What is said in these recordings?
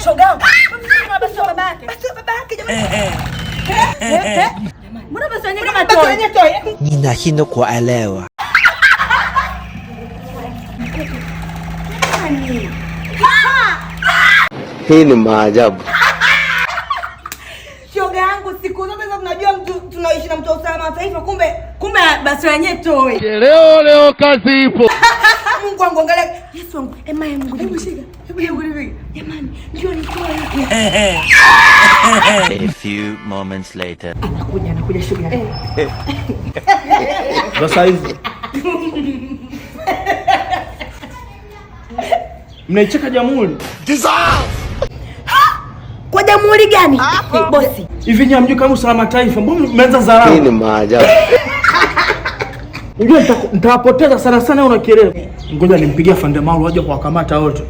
Shoga. Basi babake. Basi babake jamani. Mbona basi wenyewe kama toy? Ninashindwa kuelewa. Hii ni maajabu. Shoga yangu siku zote tunajua mtu tunaishi na mtu wa usalama wa taifa, kumbe basi wenyewe toy. Leo kazi ipo. Mungu wangu angalia. Yesu wangu. Mungu. Hebu shika. Hebu jamani, njoo nitoe. A few moments later. Anakuja shoga. Sasa hivi. Mnaicheka jamhuri. Kwa jamhuri gani? Bosi. Hivi nyinyi mjui kama usalama taifa, mbona mmeanza dharau? Hii ni maajabu. Unajua nitawapoteza sana una kelele. Ngoja nimpigie afande Malu aje kuwakamata wote.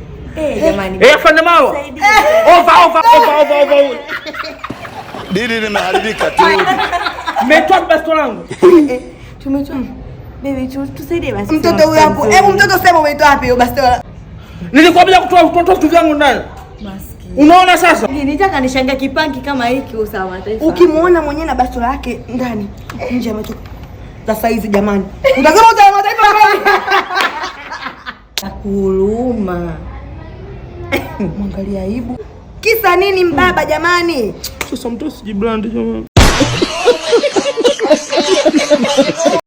Jamani. Afande Malu. Over. Dili limeharibika tu. Mmetoa bastola langu. Tumetoa. Baby, tusaidie basi. Mtoto huyu hapo. Hebu mtoto sema umetoa wapi hiyo bastola? Nilikwambia kutoa vitu vyangu ndani. Maskini. Unaona sasa? Nitaka nishangaa kipangi kama hiki usawa taifa. Ukimuona mwenyewe na bastola yake ndani, nje ametoka. Sasa hizi jamani. Unasema usalama taifa kweli? Akuluma. Mwangalia aibu. Kisa nini mbaba jamani? Sasa mtu sijibrand jamani.